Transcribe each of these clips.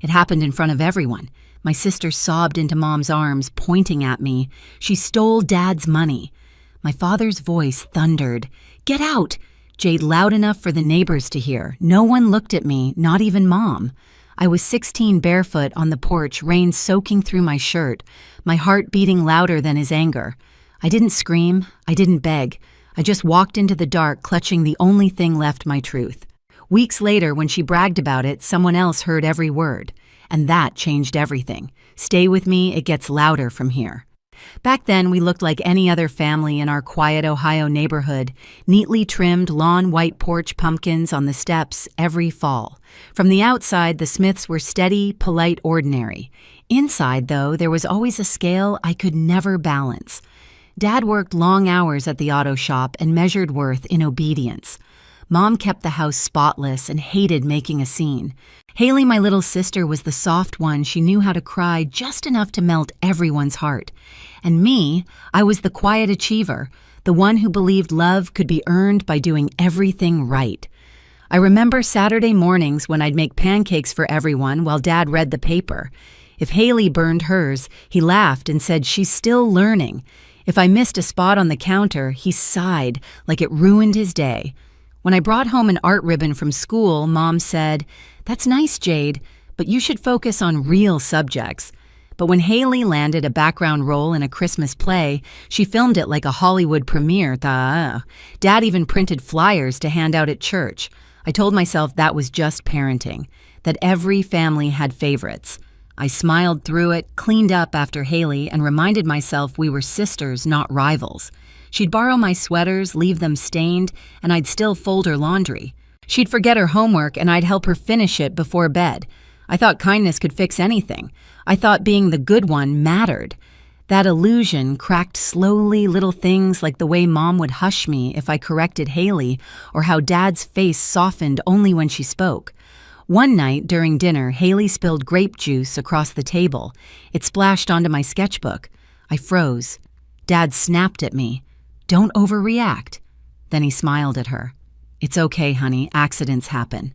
It happened in front of everyone. My sister sobbed into Mom's arms, pointing at me. She stole Dad's money. My father's voice thundered, "Get out!" Jade loud enough for the neighbors to hear. No one looked at me, not even Mom. I was 16 barefoot on the porch, rain soaking through my shirt, my heart beating louder than his anger. I didn't scream, I didn't beg. I just walked into the dark, clutching the only thing left, my truth. Weeks later, when she bragged about it, someone else heard every word. And that changed everything. Stay with me, it gets louder from here. Back then, we looked like any other family in our quiet Ohio neighborhood, neatly trimmed lawn white porch pumpkins on the steps every fall. From the outside, the Smiths were steady, polite, ordinary. Inside, though, there was always a scale I could never balance. Dad worked long hours at the auto shop and measured worth in obedience. Mom kept the house spotless and hated making a scene. Haley, my little sister, was the soft one. She knew how to cry just enough to melt everyone's heart. And me, I was the quiet achiever, the one who believed love could be earned by doing everything right. I remember Saturday mornings when I'd make pancakes for everyone while Dad read the paper. If Haley burned hers, he laughed and said she's still learning. If I missed a spot on the counter, he sighed like it ruined his day. When I brought home an art ribbon from school, Mom said, "That's nice, Jade, but you should focus on real subjects." But when Haley landed a background role in a Christmas play, she filmed it like a Hollywood premiere. Dad even printed flyers to hand out at church. I told myself that was just parenting, that every family had favorites. I smiled through it, cleaned up after Haley, and reminded myself we were sisters, not rivals. She'd borrow my sweaters, leave them stained, and I'd still fold her laundry. She'd forget her homework, and I'd help her finish it before bed. I thought kindness could fix anything. I thought being the good one mattered. That illusion cracked slowly, little things like the way Mom would hush me if I corrected Haley, or how Dad's face softened only when she spoke. One night during dinner, Haley spilled grape juice across the table. It splashed onto my sketchbook. I froze. Dad snapped at me. "Don't overreact." Then he smiled at her. "It's okay, honey. Accidents happen."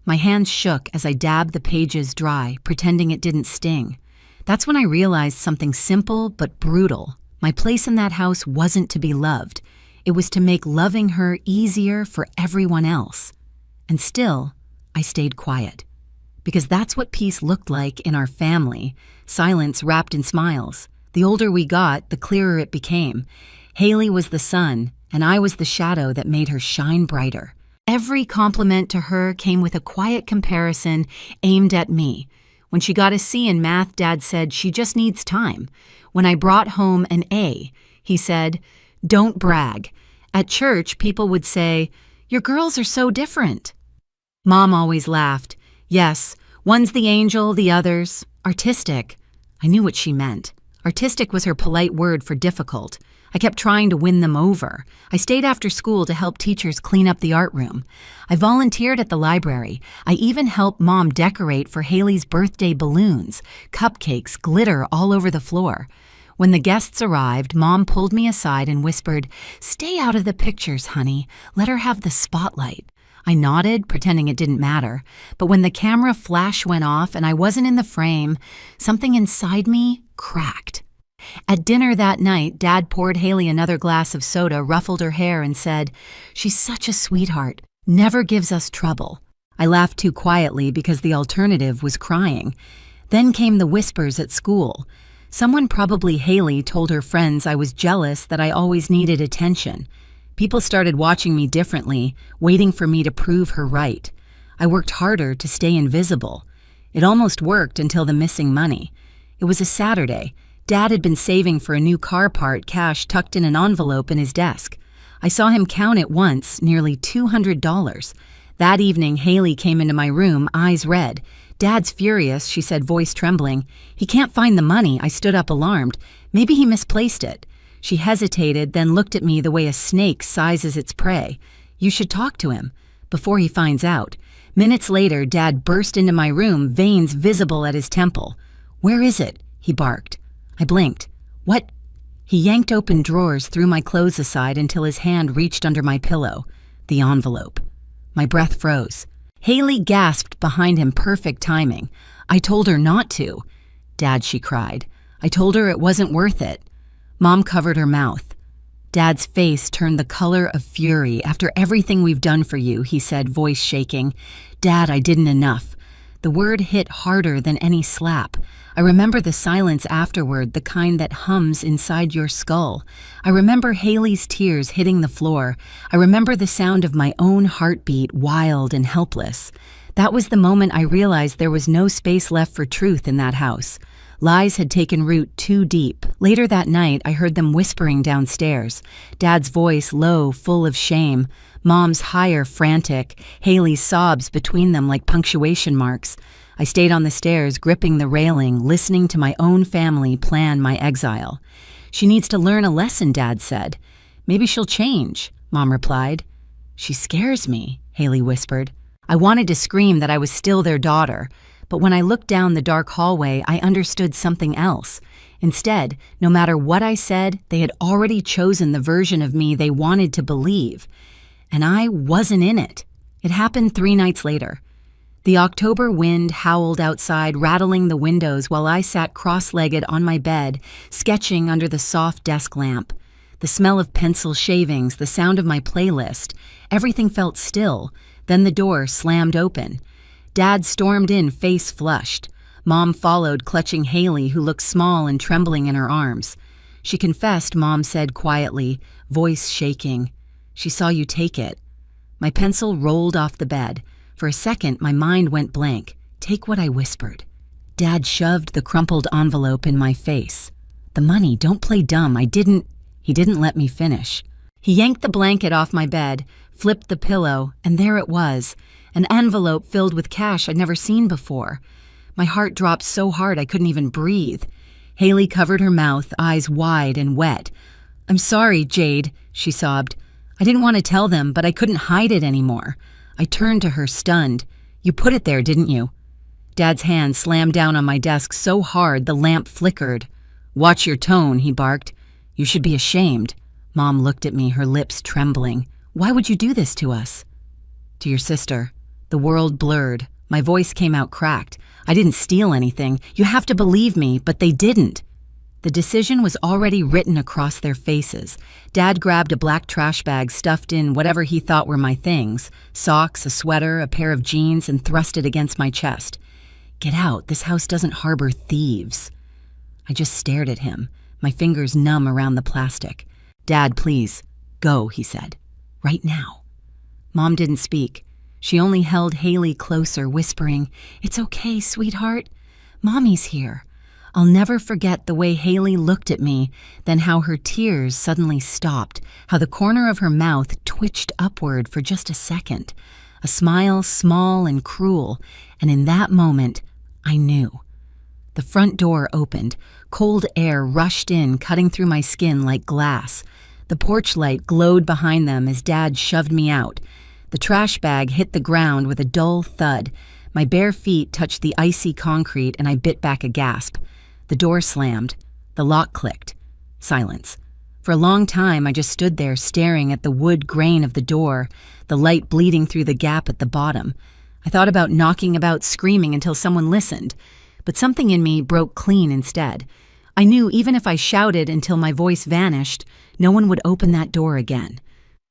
My hands shook as I dabbed the pages dry, pretending it didn't sting. That's when I realized something simple but brutal. My place in that house wasn't to be loved. It was to make loving her easier for everyone else. And still, I stayed quiet. Because that's what peace looked like in our family, silence wrapped in smiles. The older we got, the clearer it became. Haley was the sun, and I was the shadow that made her shine brighter. Every compliment to her came with a quiet comparison aimed at me. When she got a C in math, Dad said she just needs time. When I brought home an A, he said, "Don't brag." At church, people would say, "Your girls are so different." Mom always laughed. "Yes, one's the angel, the other's artistic." I knew what she meant. Artistic was her polite word for difficult. I kept trying to win them over. I stayed after school to help teachers clean up the art room. I volunteered at the library. I even helped Mom decorate for Haley's birthday balloons, cupcakes, glitter all over the floor. When the guests arrived, Mom pulled me aside and whispered, "Stay out of the pictures, honey. Let her have the spotlight." I nodded, pretending it didn't matter. But when the camera flash went off and I wasn't in the frame, something inside me cracked. At dinner that night, Dad poured Haley another glass of soda, ruffled her hair, and said, "She's such a sweetheart, never gives us trouble." I laughed too quietly because the alternative was crying. Then came the whispers at school. Someone, probably Haley, told her friends I was jealous that I always needed attention. People started watching me differently, waiting for me to prove her right. I worked harder to stay invisible. It almost worked until the missing money. It was a Saturday. Dad had been saving for a new car part, cash tucked in an envelope in his desk. I saw him count it once, nearly $200. That evening, Haley came into my room, eyes red. "Dad's furious," she said, voice trembling. "He can't find the money." I stood up alarmed. Maybe he misplaced it. She hesitated, then looked at me the way a snake sizes its prey. "You should talk to him before he finds out." Minutes later, Dad burst into my room, veins visible at his temple. "Where is it?" he barked. I blinked. "What?" He yanked open drawers, threw my clothes aside until his hand reached under my pillow. The envelope. My breath froze. Haley gasped behind him, perfect timing. I told her not to. Dad, she cried. I told her it wasn't worth it. Mom covered her mouth. Dad's face turned the color of fury. After everything we've done for you, he said, voice shaking. Dad, I didn't enough. The word hit harder than any slap. I remember the silence afterward, the kind that hums inside your skull. I remember Haley's tears hitting the floor. I remember the sound of my own heartbeat, wild and helpless. That was the moment I realized there was no space left for truth in that house. Lies had taken root too deep. Later that night, I heard them whispering downstairs. Dad's voice low, full of shame. Mom's higher, frantic. Haley's sobs between them like punctuation marks. I stayed on the stairs, gripping the railing, listening to my own family plan my exile. She needs to learn a lesson, Dad said. Maybe she'll change, Mom replied. She scares me, Haley whispered. I wanted to scream that I was still their daughter, but when I looked down the dark hallway, I understood something else. Instead, no matter what I said, they had already chosen the version of me they wanted to believe. And I wasn't in it. It happened 3 nights later. The October wind howled outside, rattling the windows while I sat cross-legged on my bed, sketching under the soft desk lamp. The smell of pencil shavings, the sound of my playlist, everything felt still. Then the door slammed open. Dad stormed in, face flushed. Mom followed, clutching Haley, who looked small and trembling in her arms. She confessed, Mom said quietly, voice shaking. She saw you take it. My pencil rolled off the bed. For a second, my mind went blank. Take what I whispered. Dad shoved the crumpled envelope in my face. The money, don't play dumb. He didn't let me finish. He yanked the blanket off my bed, flipped the pillow, and there it was, an envelope filled with cash I'd never seen before. My heart dropped so hard I couldn't even breathe. Haley covered her mouth, eyes wide and wet. I'm sorry, Jade, she sobbed. I didn't want to tell them, but I couldn't hide it anymore. I turned to her, stunned. You put it there, didn't you? Dad's hand slammed down on my desk so hard the lamp flickered. Watch your tone, he barked. You should be ashamed. Mom looked at me, her lips trembling. Why would you do this to us? To your sister. The world blurred. My voice came out cracked. I didn't steal anything. You have to believe me, but they didn't. The decision was already written across their faces. Dad grabbed a black trash bag stuffed in whatever he thought were my things, socks, a sweater, a pair of jeans, and thrust it against my chest. Get out, this house doesn't harbor thieves. I just stared at him, my fingers numb around the plastic. Dad, please, go, he said. Right now. Mom didn't speak. She only held Haley closer, whispering, It's okay, sweetheart. Mommy's here. I'll never forget the way Haley looked at me, then how her tears suddenly stopped, how the corner of her mouth twitched upward for just a second. A smile small and cruel, and in that moment, I knew. The front door opened. Cold air rushed in, cutting through my skin like glass. The porch light glowed behind them as Dad shoved me out. The trash bag hit the ground with a dull thud. My bare feet touched the icy concrete, and I bit back a gasp. The door slammed. The lock clicked. Silence. For a long time, I just stood there staring at the wood grain of the door, the light bleeding through the gap at the bottom. I thought about knocking about, screaming until someone listened, but something in me broke clean instead. I knew even if I shouted until my voice vanished, no one would open that door again.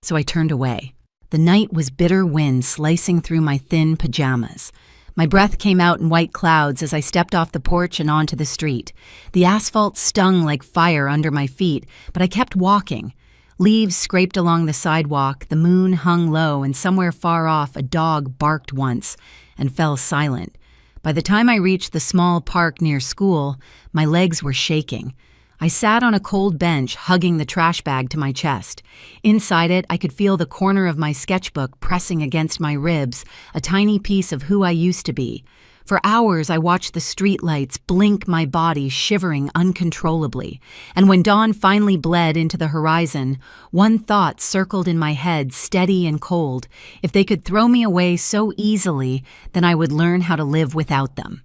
So I turned away. The night was bitter wind slicing through my thin pajamas. My breath came out in white clouds as I stepped off the porch and onto the street. The asphalt stung like fire under my feet, but I kept walking. Leaves scraped along the sidewalk, the moon hung low, and somewhere far off a dog barked once and fell silent. By the time I reached the small park near school, my legs were shaking. I sat on a cold bench, hugging the trash bag to my chest. Inside it, I could feel the corner of my sketchbook pressing against my ribs, a tiny piece of who I used to be. For hours, I watched the streetlights blink my body, shivering uncontrollably. And when dawn finally bled into the horizon, one thought circled in my head, steady and cold. If they could throw me away so easily, then I would learn how to live without them.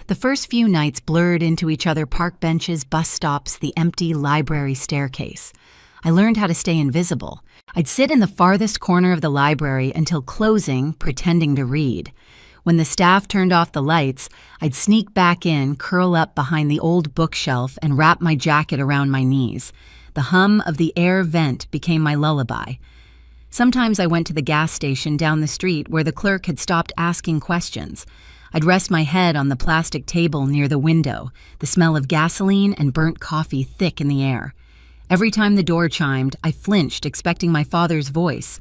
The first few nights blurred into each other: park benches, bus stops, the empty library staircase. I learned how to stay invisible. I'd sit in the farthest corner of the library until closing, pretending to read. When the staff turned off the lights, I'd sneak back in, curl up behind the old bookshelf, and wrap my jacket around my knees. The hum of the air vent became my lullaby. Sometimes I went to the gas station down the street where the clerk had stopped asking questions. I'd rest my head on the plastic table near the window, the smell of gasoline and burnt coffee thick in the air. Every time the door chimed, I flinched, expecting my father's voice.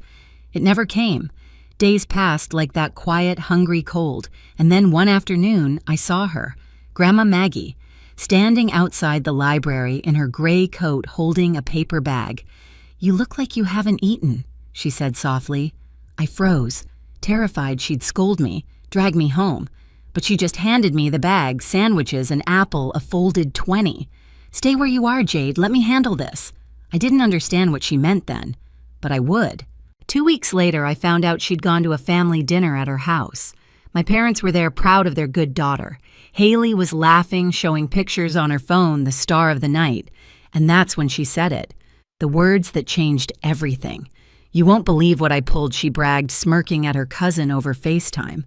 It never came. Days passed like that quiet, hungry cold, and then one afternoon I saw her, Grandma Maggie, standing outside the library in her gray coat holding a paper bag. "You look like you haven't eaten," she said softly. I froze, terrified she'd scold me, drag me home. But she just handed me the bag, sandwiches, an apple, a folded 20. "Stay where you are, Jade. Let me handle this." I didn't understand what she meant then, but I would. 2 weeks later, I found out she'd gone to a family dinner at her house. My parents were there, proud of their good daughter. Haley was laughing, showing pictures on her phone, the star of the night. And that's when she said it. The words that changed everything. "You won't believe what I pulled," she bragged, smirking at her cousin over FaceTime.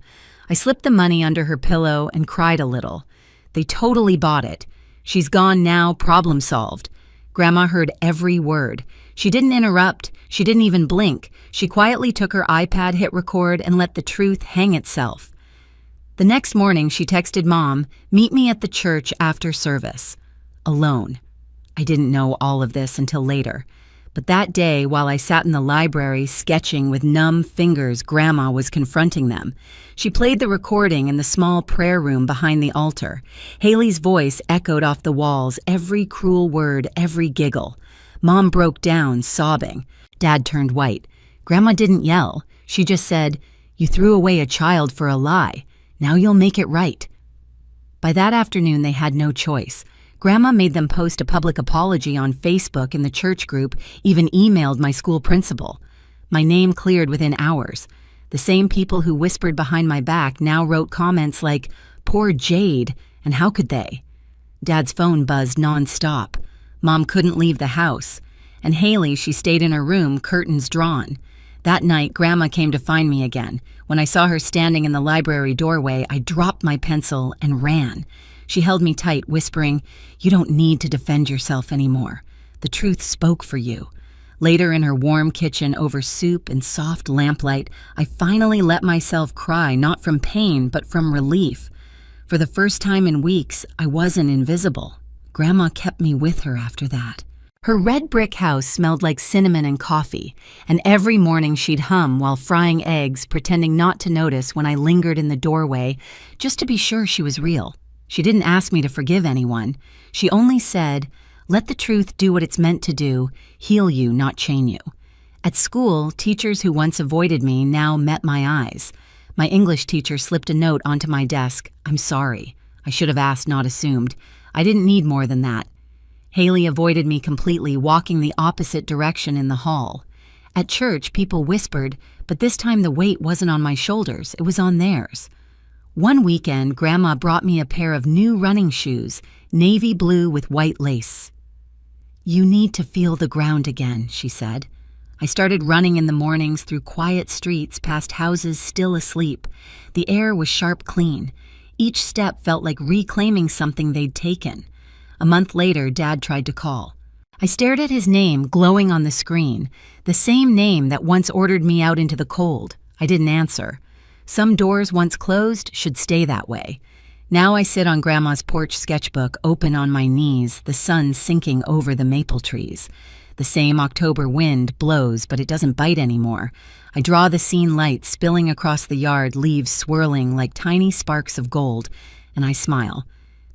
I slipped the money under her pillow and cried a little. They totally bought it. "She's gone now, problem solved." Grandma heard every word. She didn't interrupt. She didn't even blink. She quietly took her iPad, hit record, and let the truth hang itself. The next morning, she texted Mom, "Meet me at the church after service." Alone. I didn't know all of this until later. But that day, while I sat in the library sketching with numb fingers, Grandma was confronting them. She played the recording in the small prayer room behind the altar. Haley's voice echoed off the walls, every cruel word, every giggle. Mom broke down, sobbing. Dad turned white. Grandma didn't yell. She just said, "You threw away a child for a lie. Now you'll make it right." By that afternoon, they had no choice. Grandma made them post a public apology on Facebook in the church group, even emailed my school principal. My name cleared within hours. The same people who whispered behind my back now wrote comments like, "Poor Jade," and "How could they?" Dad's phone buzzed nonstop. Mom couldn't leave the house. And Haley, she stayed in her room, curtains drawn. That night, Grandma came to find me again. When I saw her standing in the library doorway, I dropped my pencil and ran. She held me tight, whispering, "You don't need to defend yourself anymore. The truth spoke for you." Later, in her warm kitchen over soup and soft lamplight, I finally let myself cry, not from pain, but from relief. For the first time in weeks, I wasn't invisible. Grandma kept me with her after that. Her red brick house smelled like cinnamon and coffee, and every morning she'd hum while frying eggs, pretending not to notice when I lingered in the doorway, just to be sure she was real. She didn't ask me to forgive anyone. She only said, "Let the truth do what it's meant to do, heal you, not chain you." At school, teachers who once avoided me now met my eyes. My English teacher slipped a note onto my desk. "I'm sorry. I should have asked, not assumed. I didn't need more than that." Haley avoided me completely, walking the opposite direction in the hall. At church, people whispered, but this time the weight wasn't on my shoulders, it was on theirs. One weekend, Grandma brought me a pair of new running shoes, navy blue with white lace. "You need to feel the ground again," she said. I started running in the mornings through quiet streets past houses still asleep. The air was sharp clean. Each step felt like reclaiming something they'd taken. A month later, Dad tried to call. I stared at his name glowing on the screen, the same name that once ordered me out into the cold. I didn't answer. Some doors once closed should stay that way. Now I sit on Grandma's porch sketchbook, open on my knees, the sun sinking over the maple trees. The same October wind blows, but it doesn't bite anymore. I draw the scene light spilling across the yard, leaves swirling like tiny sparks of gold, and I smile.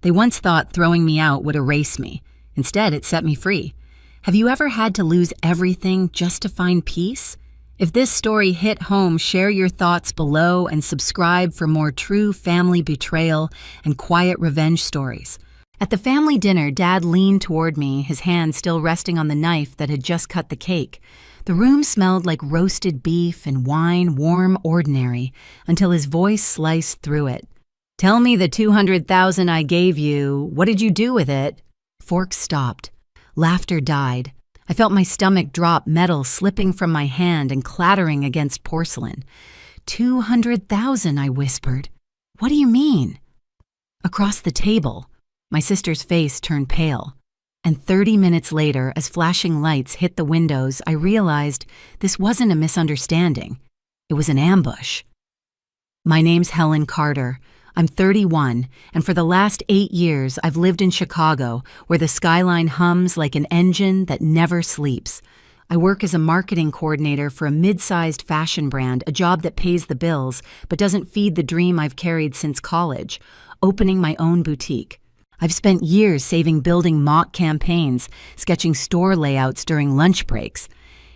They once thought throwing me out would erase me. Instead, it set me free. Have you ever had to lose everything just to find peace? If this story hit home, share your thoughts below and subscribe for more true family betrayal and quiet revenge stories. At the family dinner, Dad leaned toward me, his hand still resting on the knife that had just cut the cake. The room smelled like roasted beef and wine, warm, ordinary, until his voice sliced through it. "Tell me the 200,000 I gave you. What did you do with it?" Forks stopped. Laughter died. I felt my stomach drop, metal slipping from my hand and clattering against porcelain. 200,000, I whispered. What do you mean? Across the table, my sister's face turned pale. And 30 minutes later, as flashing lights hit the windows, I realized this wasn't a misunderstanding. It was an ambush. My name's Helen Carter. I'm 31, and for the last 8 years, I've lived in Chicago, where the skyline hums like an engine that never sleeps. I work as a marketing coordinator for a mid-sized fashion brand, a job that pays the bills, but doesn't feed the dream I've carried since college, opening my own boutique. I've spent years saving building mock campaigns, sketching store layouts during lunch breaks.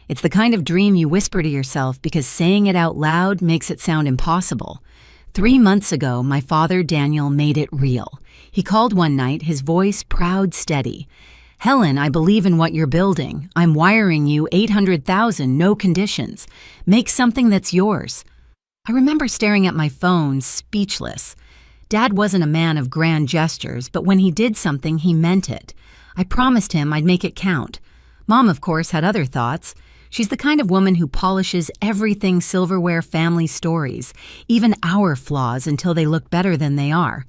It's the kind of dream you whisper to yourself because saying it out loud makes it sound impossible. 3 months ago, my father, Daniel, made it real. He called one night, his voice proud, steady. Helen, I believe in what you're building. I'm wiring you 800,000, no conditions. Make something that's yours. I remember staring at my phone, speechless. Dad wasn't a man of grand gestures, but when he did something, he meant it. I promised him I'd make it count. Mom, of course, had other thoughts. She's the kind of woman who polishes everything silverware family stories, even our flaws, until they look better than they are.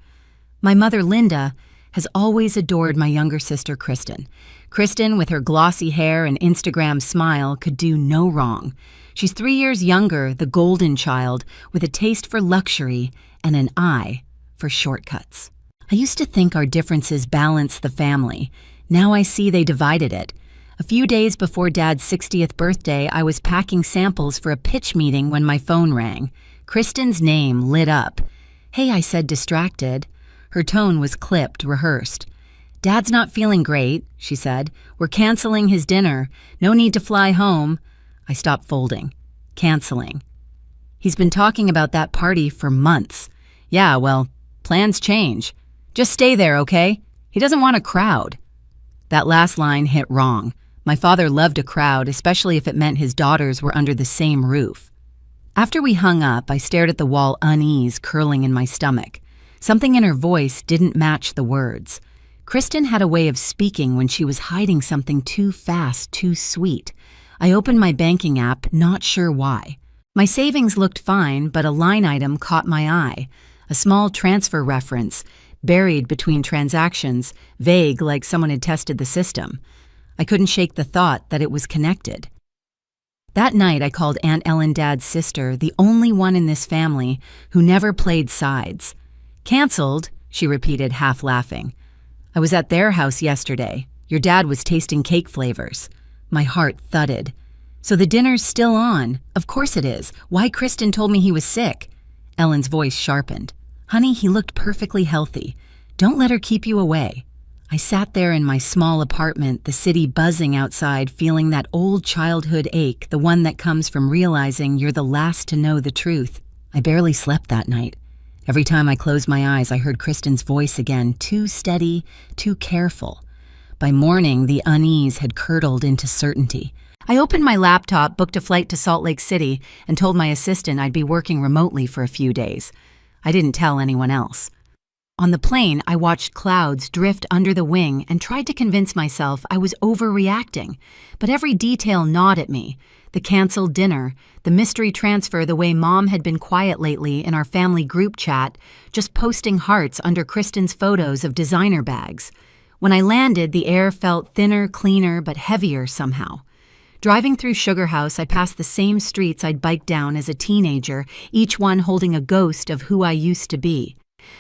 My mother, Linda, has always adored my younger sister, Kristen. Kristen, with her glossy hair and Instagram smile, could do no wrong. She's 3 years younger, the golden child, with a taste for luxury and an eye for shortcuts. I used to think our differences balanced the family. Now I see they divided it. A few days before Dad's 60th birthday, I was packing samples for a pitch meeting when my phone rang. Kristen's name lit up. Hey, I said, distracted. Her tone was clipped, rehearsed. Dad's not feeling great, she said. We're canceling his dinner. No need to fly home. I stopped folding. Canceling. He's been talking about that party for months. Yeah, well, plans change. Just stay there, okay? He doesn't want a crowd. That last line hit wrong. My father loved a crowd, especially if it meant his daughters were under the same roof. After we hung up, I stared at the wall, unease curling in my stomach. Something in her voice didn't match the words. Kristen had a way of speaking when she was hiding something too fast, too sweet. I opened my banking app, not sure why. My savings looked fine, but a line item caught my eye. A small transfer reference, buried between transactions, vague like someone had tested the system. I couldn't shake the thought that it was connected. That night I called Aunt Ellen, Dad's sister, the only one in this family who never played sides. Canceled, she repeated, half laughing. I was at their house yesterday. Your dad was tasting cake flavors. My heart thudded. So the dinner's still on. Of course it is. Why Kristen told me he was sick. Ellen's voice sharpened. Honey, he looked perfectly healthy. Don't let her keep you away. I sat there in my small apartment, the city buzzing outside, feeling that old childhood ache, the one that comes from realizing you're the last to know the truth. I barely slept that night. Every time I closed my eyes, I heard Kristen's voice again, too steady, too careful. By morning, the unease had curdled into certainty. I opened my laptop, booked a flight to Salt Lake City, and told my assistant I'd be working remotely for a few days. I didn't tell anyone else. On the plane, I watched clouds drift under the wing and tried to convince myself I was overreacting. But every detail gnawed at me. The canceled dinner, the mystery transfer the way Mom had been quiet lately in our family group chat, just posting hearts under Kristen's photos of designer bags. When I landed, the air felt thinner, cleaner, but heavier somehow. Driving through Sugar House, I passed the same streets I'd biked down as a teenager, each one holding a ghost of who I used to be.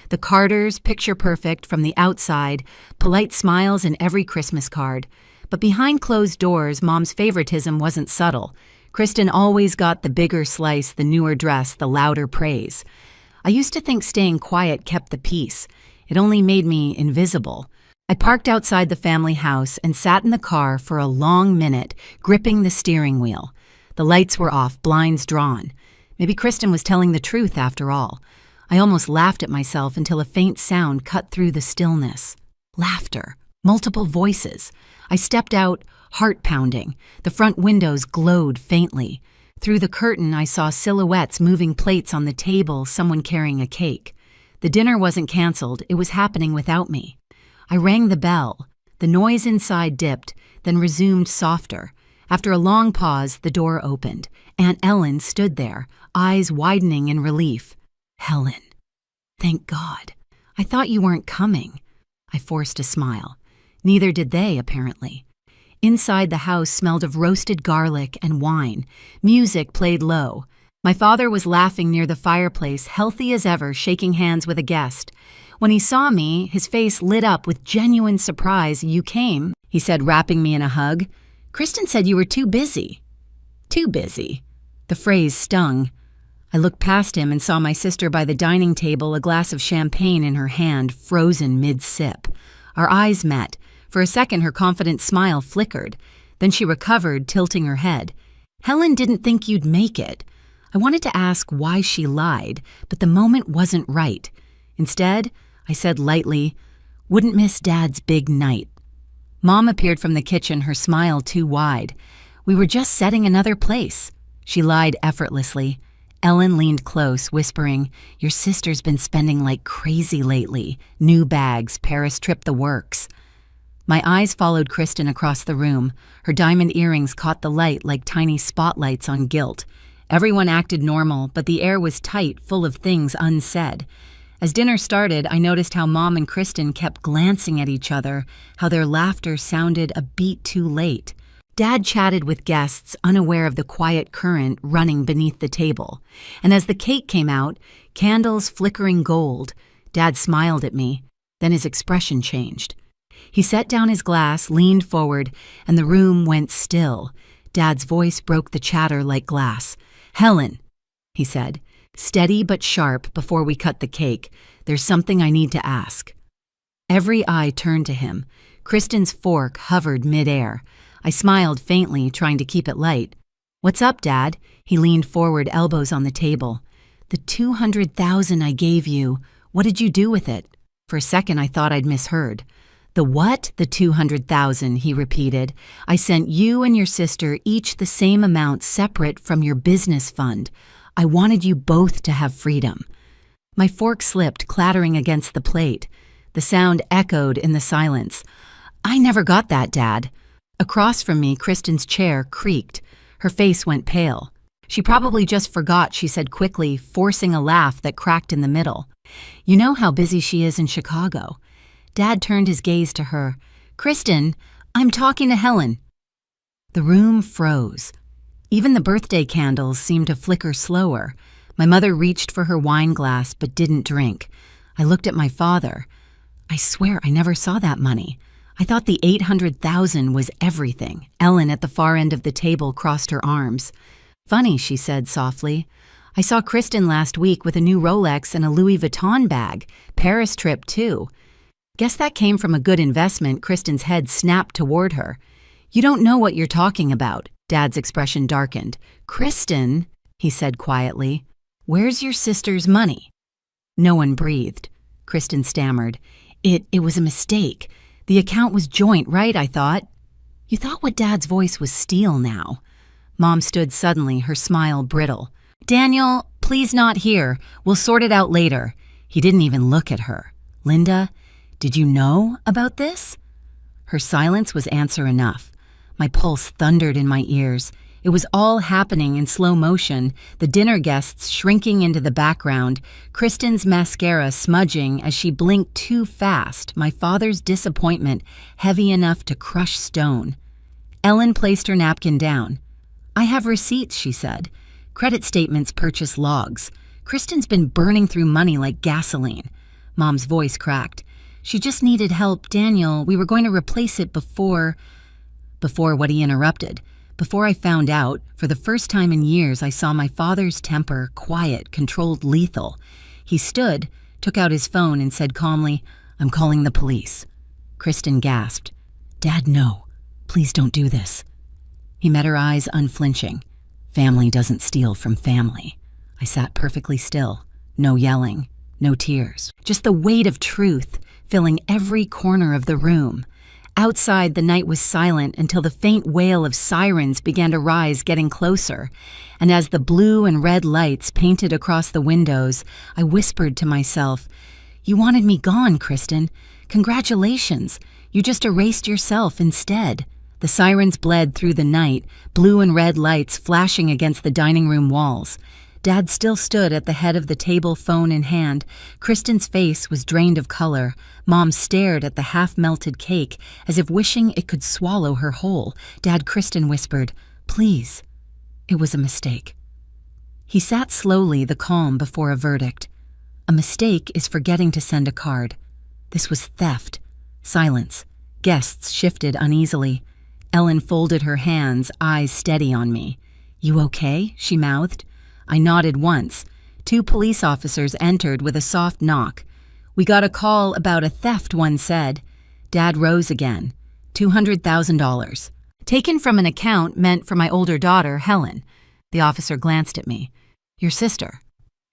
The Carters, picture perfect from the outside, polite smiles in every Christmas card. But behind closed doors, Mom's favoritism wasn't subtle. Kristen always got the bigger slice, the newer dress, the louder praise. I used to think staying quiet kept the peace. It only made me invisible. I parked outside the family house and sat in the car for a long minute, gripping the steering wheel. The lights were off, blinds drawn. Maybe Kristen was telling the truth after all. I almost laughed at myself until a faint sound cut through the stillness. Laughter. Multiple voices. I stepped out, heart pounding. The front windows glowed faintly. Through the curtain, I saw silhouettes moving plates on the table, someone carrying a cake. The dinner wasn't canceled, it was happening without me. I rang the bell. The noise inside dipped, then resumed softer. After a long pause, the door opened. Aunt Ellen stood there, eyes widening in relief. "Helen, thank God. I thought you weren't coming." I forced a smile. Neither did they, apparently. Inside, the house smelled of roasted garlic and wine. Music played low. My father was laughing near the fireplace, healthy as ever, shaking hands with a guest. When he saw me, his face lit up with genuine surprise. "You came," he said, wrapping me in a hug. "Kristen said you were too busy." Too busy. The phrase stung. I looked past him and saw my sister by the dining table, a glass of champagne in her hand, frozen mid-sip. Our eyes met. For a second, her confident smile flickered. Then she recovered, tilting her head. "Helen didn't think you'd make it." I wanted to ask why she lied, but the moment wasn't right. Instead, I said lightly, "Wouldn't miss Dad's big night." Mom appeared from the kitchen, her smile too wide. "We were just setting another place." She lied effortlessly. Ellen leaned close, whispering, "Your sister's been spending like crazy lately. New bags, Paris trip, the works." My eyes followed Kristen across the room. Her diamond earrings caught the light like tiny spotlights on guilt. Everyone acted normal, but the air was tight, full of things unsaid. As dinner started, I noticed how Mom and Kristen kept glancing at each other, how their laughter sounded a beat too late. Dad chatted with guests, unaware of the quiet current running beneath the table. And as the cake came out, candles flickering gold, Dad smiled at me. Then his expression changed. He set down his glass, leaned forward, and the room went still. Dad's voice broke the chatter like glass. "Helen," he said, steady but sharp before we cut the cake, "there's something I need to ask." Every eye turned to him. Kristen's fork hovered midair. I smiled faintly, trying to keep it light. "What's up, Dad?" He leaned forward, elbows on the table. "The $200,000 I gave you, what did you do with it?" For a second, I thought I'd misheard. "The what?" "The $200,000, he repeated. "I sent you and your sister each the same amount separate from your business fund. I wanted you both to have freedom." My fork slipped, clattering against the plate. The sound echoed in the silence. "I never got that, Dad." Across from me, Kristen's chair creaked. Her face went pale. "She probably just forgot," she said quickly, forcing a laugh that cracked in the middle. "You know how busy she is in Chicago." Dad turned his gaze to her. "Kristen, I'm talking to Helen." The room froze. Even the birthday candles seemed to flicker slower. My mother reached for her wine glass but didn't drink. I looked at my father. "I swear I never saw that money. I thought the $800,000 was everything." Ellen at the far end of the table crossed her arms. "Funny," she said softly. "I saw Kristen last week with a new Rolex and a Louis Vuitton bag. Paris trip, too." "Guess that came from a good investment." Kristen's head snapped toward her. "You don't know what you're talking about." Dad's expression darkened. "Kristen," he said quietly, "where's your sister's money?" No one breathed. Kristen stammered. It was a mistake. The account was joint, right, I thought." "You thought what?" Dad's voice was steel now. Mom stood suddenly, her smile brittle. "Daniel, please not here. We'll sort it out later." He didn't even look at her. "Linda, did you know about this?" Her silence was answer enough. My pulse thundered in my ears. It was all happening in slow motion, the dinner guests shrinking into the background, Kristen's mascara smudging as she blinked too fast, my father's disappointment heavy enough to crush stone. Ellen placed her napkin down. "I have receipts," she said. "Credit statements, purchase logs. Kristen's been burning through money like gasoline." Mom's voice cracked. "She just needed help, Daniel. We were going to replace it before what?" He interrupted. Before I found out, for the first time in years, I saw my father's temper, quiet, controlled, lethal. He stood, took out his phone, and said calmly, "I'm calling the police." Kristen gasped. "Dad, no. Please don't do this." He met her eyes unflinching. "Family doesn't steal from family." I sat perfectly still. No yelling, no tears. Just the weight of truth filling every corner of the room. Outside, the night was silent until the faint wail of sirens began to rise, getting closer. And as the blue and red lights painted across the windows, I whispered to myself, "You wanted me gone, Kristen. Congratulations. You just erased yourself instead." The sirens bled through the night, blue and red lights flashing against the dining room walls. Dad still stood at the head of the table, phone in hand. Kristen's face was drained of color. Mom stared at the half-melted cake, as if wishing it could swallow her whole. Dad, Kristen whispered, "Please." It was a mistake. He sat slowly, the calm before a verdict. A mistake is forgetting to send a card. This was theft. Silence. Guests shifted uneasily. Ellen folded her hands, eyes steady on me. "You okay?" she mouthed. I nodded once. 2 police officers entered with a soft knock. "We got a call about a theft," one said. Dad rose again. $200,000. Taken from an account meant for my older daughter, Helen. The officer glanced at me. "Your sister."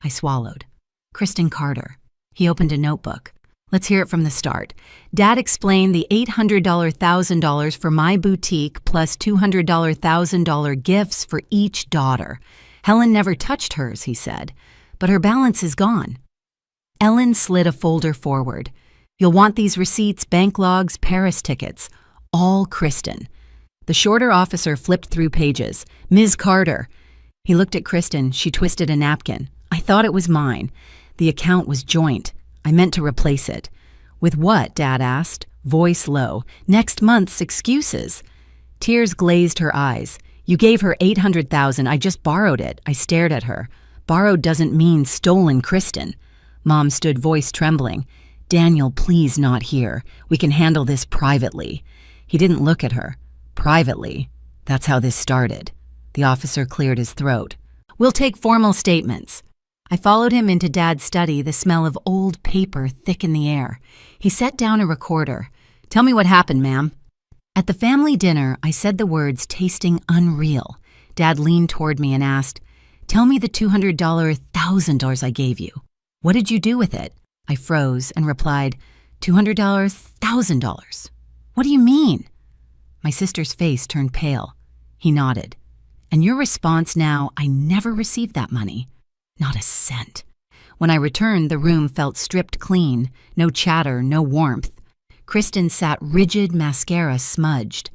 I swallowed. "Kristen Carter." He opened a notebook. "Let's hear it from the start." Dad explained the $800,000 for my boutique plus $200,000 gifts for each daughter. Helen never touched hers, he said, but her balance is gone. Ellen slid a folder forward. "You'll want these receipts, bank logs, Paris tickets. All Kristen." The shorter officer flipped through pages. "Ms. Carter." He looked at Kristen. She twisted a napkin. "I thought it was mine. The account was joint. I meant to replace it." "With what?" Dad asked, voice low. "Next month's excuses." Tears glazed her eyes. "You gave her $800,000. I just borrowed it." I stared at her. "Borrowed doesn't mean stolen, Kristen." Mom stood, voice trembling. "Daniel, please not here. We can handle this privately." He didn't look at her. "Privately? That's how this started." The officer cleared his throat. "We'll take formal statements." I followed him into Dad's study, the smell of old paper thick in the air. He set down a recorder. "Tell me what happened, ma'am." At the family dinner, I said the words tasting unreal. Dad leaned toward me and asked, "Tell me the $200,000 I gave you. What did you do with it?" I froze and replied, $200,000. "What do you mean?" My sister's face turned pale. He nodded. "And your response now, I never received that money." Not a cent. When I returned, the room felt stripped clean. No chatter, no warmth. Kristen sat rigid, mascara smudged.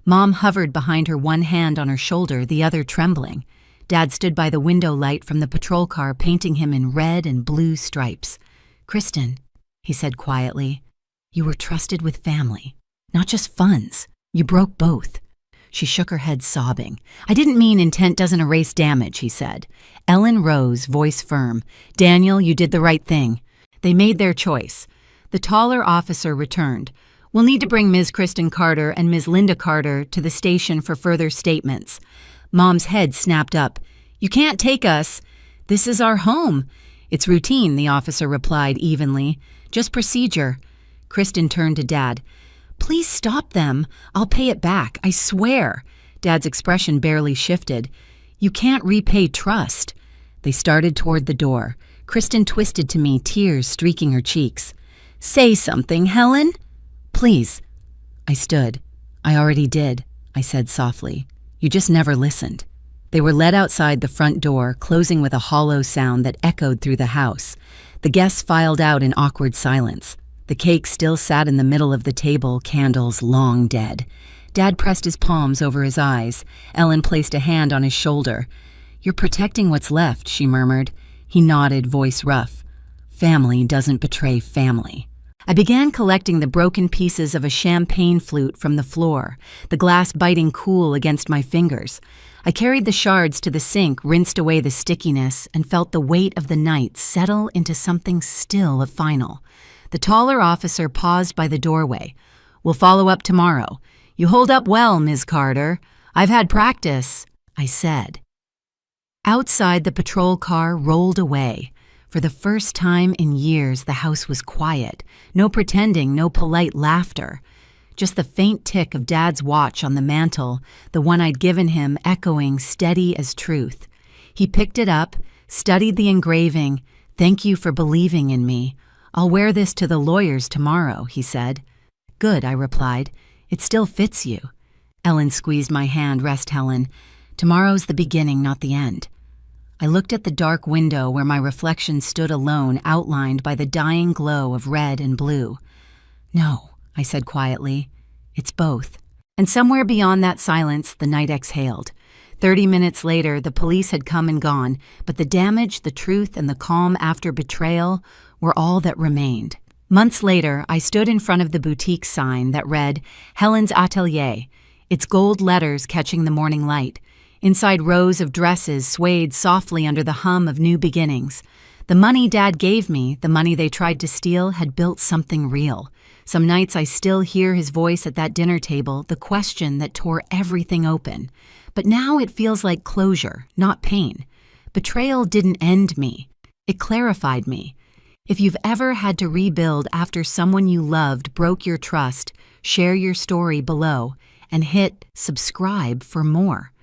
Mom hovered behind her, one hand on her shoulder, the other trembling. Dad stood by the window light from the patrol car, painting him in red and blue stripes. "Kristen," he said quietly, "you were trusted with family, not just funds. You broke both." She shook her head, sobbing. "I didn't mean intent doesn't erase damage," he said. Ellen rose, voice firm. "Daniel, you did the right thing." They made their choice. The taller officer returned. "We'll need to bring Ms. Kristen Carter and Ms. Linda Carter to the station for further statements." Mom's head snapped up. "You can't take us." "This is our home." "It's routine," the officer replied evenly. "Just procedure." Kristen turned to Dad. "Please stop them. I'll pay it back, I swear." Dad's expression barely shifted. "You can't repay trust." They started toward the door. Kristen twisted to me, tears streaking her cheeks. "Say something, Helen." "Please." I stood. "I already did," I said softly. "You just never listened." They were led outside the front door, closing with a hollow sound that echoed through the house. The guests filed out in awkward silence. The cake still sat in the middle of the table, candles long dead. Dad pressed his palms over his eyes. Ellen placed a hand on his shoulder. "You're protecting what's left," she murmured. He nodded, voice rough. "Family doesn't betray family." I began collecting the broken pieces of a champagne flute from the floor, the glass biting cool against my fingers. I carried the shards to the sink, rinsed away the stickiness, and felt the weight of the night settle into something still a final. The taller officer paused by the doorway. "We'll follow up tomorrow." "You hold up well, Ms. Carter." "I've had practice," I said. Outside, the patrol car rolled away. For the first time in years, the house was quiet. No pretending, no polite laughter. Just the faint tick of Dad's watch on the mantel, the one I'd given him, echoing steady as truth. He picked it up, studied the engraving. "Thank you for believing in me. I'll wear this to the lawyers tomorrow," he said. "Good," I replied. "It still fits you." Ellen squeezed my hand. "Rest, Helen. Tomorrow's the beginning, not the end." I looked at the dark window where my reflection stood alone, outlined by the dying glow of red and blue. "No," I said quietly. "It's both." And somewhere beyond that silence, the night exhaled. 30 minutes later, the police had come and gone, but the damage, the truth, and the calm after betrayal were all that remained. Months later, I stood in front of the boutique sign that read, Helen's Atelier, its gold letters catching the morning light. Inside, rows of dresses swayed softly under the hum of new beginnings. The money Dad gave me, the money they tried to steal, had built something real. Some nights I still hear his voice at that dinner table, the question that tore everything open. But now it feels like closure, not pain. Betrayal didn't end me. It clarified me. If you've ever had to rebuild after someone you loved broke your trust, share your story below and hit subscribe for more.